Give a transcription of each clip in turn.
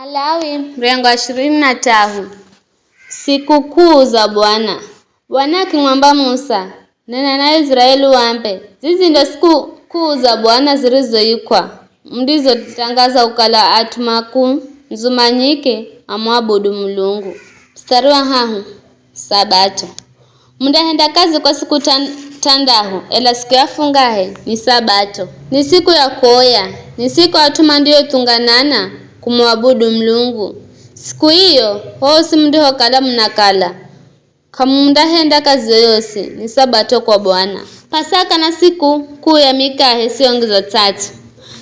Malawi mrengo wa 23. Sikukuu za Bwana. Bwana akimwambia Musa, nena na Israeli waambe, zizi ndio sikukuu za Bwana zilizoikwa, mdizo tangaza ukala atumaku nzumanyike amwabudu Mulungu. Mstari wa hahu Sabato. Mndahenda kazi kwa siku tandahu, ela siku ya fungahe ni Sabato. Ni siku ya kuoya, ni siku atuma ndio tunganana kumwabudu Mulungu. Siku hiyo hosi mndiho kala mnakala kamundahenda kazi yoyose ni Sabato kwa Bwana. Pasaka na siku kuu ya mikahe siongizo 3.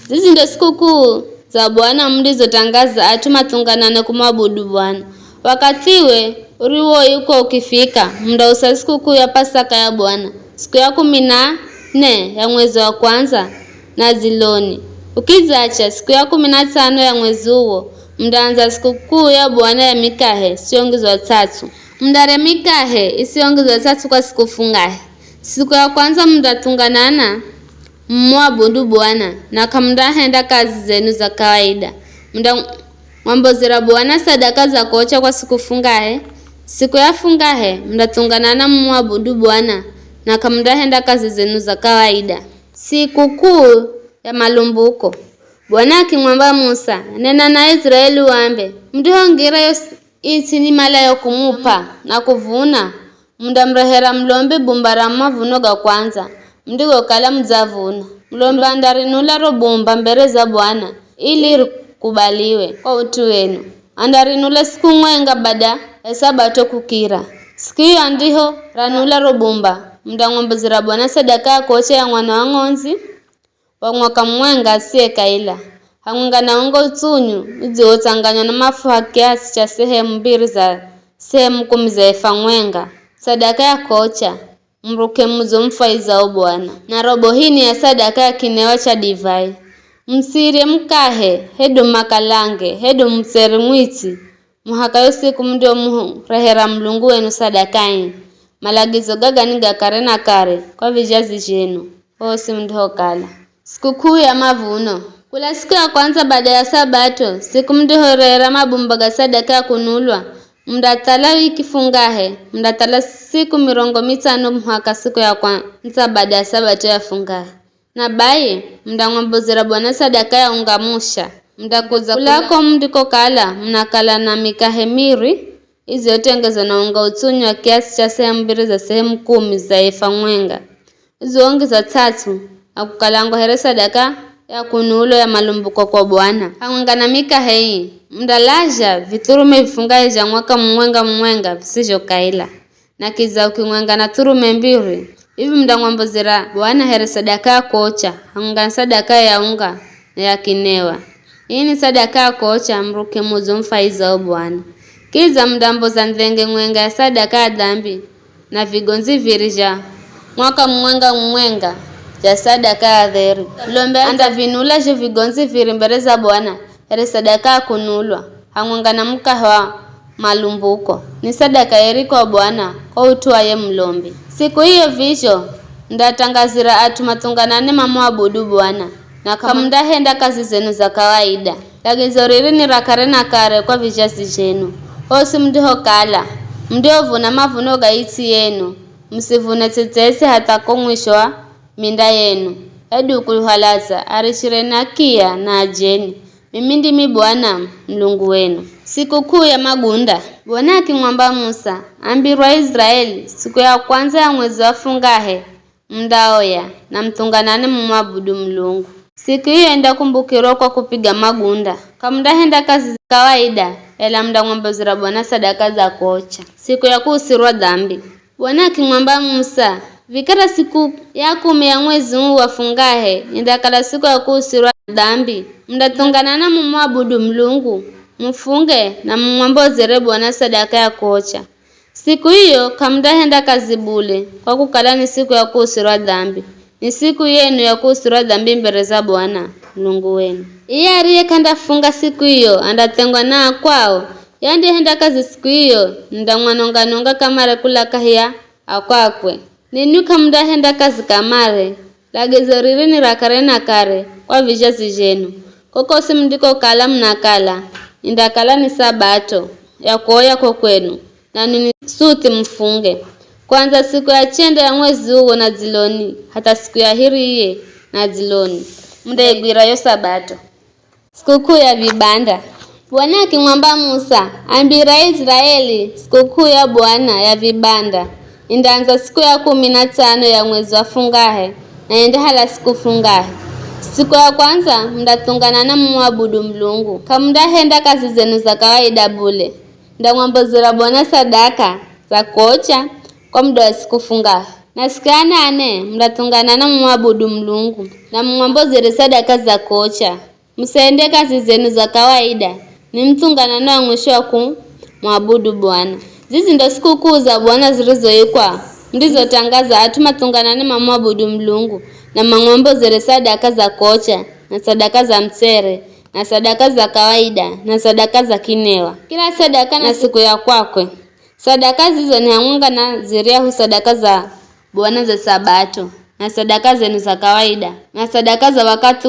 Zizi ndio siku kuu za Bwana mdizo tangaza atuma tunganana kumwabudu Bwana. Wakatiwe uriwo yuko ukifika mda usa siku kuu ya Pasaka ya Bwana, siku ya 14 ya mwezi wa kwanza na ziloni. Ukizacha siku ya 15 ya mwezi huo mdaanza siku kuu ya Bwana ya mikahe siongizo 3. Mdare mikahe isiongizo 3 kwa siku fungahe. Siku ya kwanza mdatunganana mwabudu Bwana na kamndahenda kazi zenu za kawaida. Mwambozera Bwana sadaka za kocha kwa siku fungahe. Siku ya fungahe mdatunganana mwabudu Bwana na kamndahenda kazi zenu za kawaida. Siku kuu ya malumbuko. Bwana akimwambia Musa, nena na Israeli waambe, mdihongira isi ni mala ya kumupa na kuvuna, mdamrehera mlombe bumbara mavuno ga kwanza, mdigo kala mzavuna. Mlombe andarinula robumba mbere za Bwana ili kubaliwe kwa utu wenu. Andarinula siku mwenga bada ya Sabato kukira. Siku hiyo andiho ranula robumba, mdang'ombezera Bwana sadaka ya kocha ya mwana wa ng'onzi wa mwaka mwenga asiye kaila. Hangunga na ungo utunyu uzi utanganywa na mafuha kiasi cha sehemu 2 za sehemu 10 za efa mwenga. Sadaka ya kocha mruke muzo mfaiza Bwana. Na robo hini ya sadaka ya kinewa cha divai. Msiri mkahe hedu makalange hedu mseri mwiti muhakayo siku mndio muhurehera Mulungu wenu sadakaini. Malagizo gaga niga kare na kare kwa vijazi jenu hosi mndio kala. Sikukuu ya mavuno. Kula siku ya kwanza baada ya Sabato, siku mdihorera mabumbaga sadaka ya kunulwa, mdatala wiki fungahe, mdatala siku 5 mwaka siku ya kwanza baada ya Sabato ya fungahe. Na baye, mdang'ombozera Bwana sadaka ya ungamusha, mdakuza kulako mdiko kala, mnakala na mikahe miri, hizi yote ongeza na unga utunyu wa kiasi cha sehemu 2 za sehemu 10 za efa mwenga. Hizi ongeza 3, akukalango here sadaka ya kunulo ya malumbuko kwa Bwana. Hangana mikahe hii, mdalaja viturume vifungahe ja mwaka mwenga visijo kaila. Na kiza ukimwenga na turume 2. Hivi mdang'ombozera Bwana here sadaka ya kocha, hangana sadaka ya unga na ya kinewa. Hii ni sadaka ya kocha mruke muzo mfaiza Bwana. Kiza mdamboza nvenge mwenga ya sadaka ya dhambi na vigonzi virija mwaka mwenga ja sadaka ya dheri. Lombe anda vinula je vigonzi viri mbere za Bwana here sadaka ya kunulwa hang'onga na mkaha malumbuko. Ni sadaka yeri kwa Bwana kwa utuaye mlombe. Siku hiyo visho ndatangazira atumatunganane mamwabudu Bwana na kamndahenda kazi zenu za kawaida. Lagizo riri ni rakare na kare kwa vijazi jenu hosi mdiho kala mdio vuna mavuno gaiti yenu, msivune tetesi hata kwa mwisho wa minda yenu. Edu kuhalaza arishirena kia na ajeni. Mimi ndimi Bwana Mulungu wenu. Sikukuu ya magunda. Bwana akimwambia Musa, ambirwa Israeli siku ya kwanza ya mwezi wa fungahe mdaoya na mtunganane mumwabudu Mulungu. Siku hiyo enda kumbukiro kwa kupiga magunda. Kamndahenda kazi kawaida ela mdang'ombezera Bwana sadaka za kocha. Siku ya kuusirwa dhambi. Bwana akimwambia Musa, vikara siku ya 10 ya mwezi huu wa fungahe indakala siku ya kuusirwa dhambi. Mdatunganana mumwabudu Mulungu, mfunge na mumwambozere Bwana sadaka ya kocha. Siku hiyo kamndahenda kazi bule kwa kukala ni siku ya kuusirwa dhambi. Ni siku yenu ya kuusirwa dhambi mbere za Bwana Mulungu wenu. Iye ariye kanda funga siku hiyo andatengwa na kwao. Yandi henda kazi siku hiyo ndamwanonga kamare kula kahia akwakwe. Ninyuka mndahenda kazi kamare. Lagizo riri ni rakare na kare kwa vijazi jenu. Koko simndiko kala mnakala indakala ni sabato ya kuoya kwa kwenu, na nini suti mfunge. Kwanza siku ya chenda ya mwezi huo na ziloni, hata siku ya hiriye na ziloni. Mdaigwira yo sabato. Sikukuu ya vibanda. Bwana akimwamba Musa, ambira Israeli sikukuu ya Bwana ya vibanda. Indaanza siku ya 15 ya mwezi wa fungahe, na endahala siku fungahe. Siku ya kwanza mdatungana na muabudu Mlungu. Kamndahenda kazi zenu za kawaida bule. Ndamwambozera Bwana sadaka za kocha kwa muda wa siku fungahe. Na siku ya 8 mdatungana na muabudu Mlungu na mwambozere sadaka za kocha. Msende kazi zenu za kawaida. Ni mtungana na mwisho wa kumwabudu Bwana. Zizi ndo sikukuu za Bwana zilizoikwa. Ndizo tangaza atuma tunganane mamwabudu Mlungu na mang'ombozere sadaka za kocha na sadaka za msere na sadaka za kawaida na sadaka za kinewa. Kila sadaka na siku ya kwakwe. Sadaka zizo ni hamunga na ziriahu sadaka za Bwana za sabato na sadaka zenu za kawaida na sadaka za wakati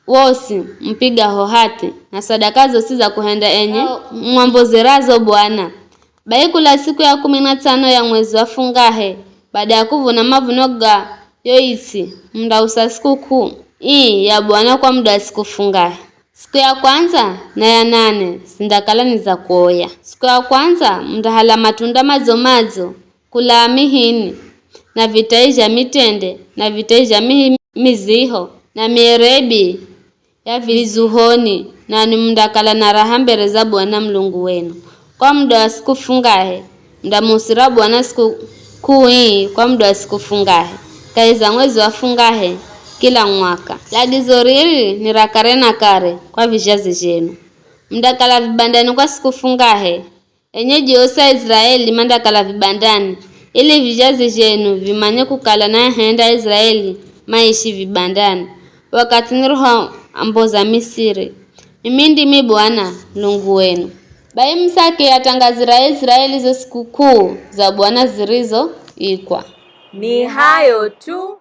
wosi mpiga hohati na sadaka zosi za kuhenda enye mwambozerazo Bwana. Baikula siku ya 15 ya mwezi wa fungahe, baada ya kuvuna mavuno ga yoisi, mdausa sikukuu hii ya Bwana kwa muda siku fungahe. Siku ya kwanza na ya 8 sindakala ni za kuoya. Siku ya kwanza mdahala matunda mazo kula mihini na vitaija mitende na vitaija miziho na mierebi ya vizuhoni, na ni mdakala na raha mbele za Bwana Mlungu wenu. Kwa muda wa siku fungahe, mdamusira Bwana siku hii kwa muda wa siku fungahe, kaiza mwezi wa fungahe kila mwaka. Lagizo riri ni rakare na kare kwa vijazi jenu. Mdakala vibandani kwa siku fungahe, enyeji osa Israeli mandakala vibandani, ili vijazi jenu vimanye kukala na henda Israeli maishi vibandani. Wakati niruho amboza Misiri, mimi ndimi Bwana Mlungu wenu. Bai Musa atangazira Israeli zo sikukuu za Bwana zilizo ikwa. Ni hayo tu.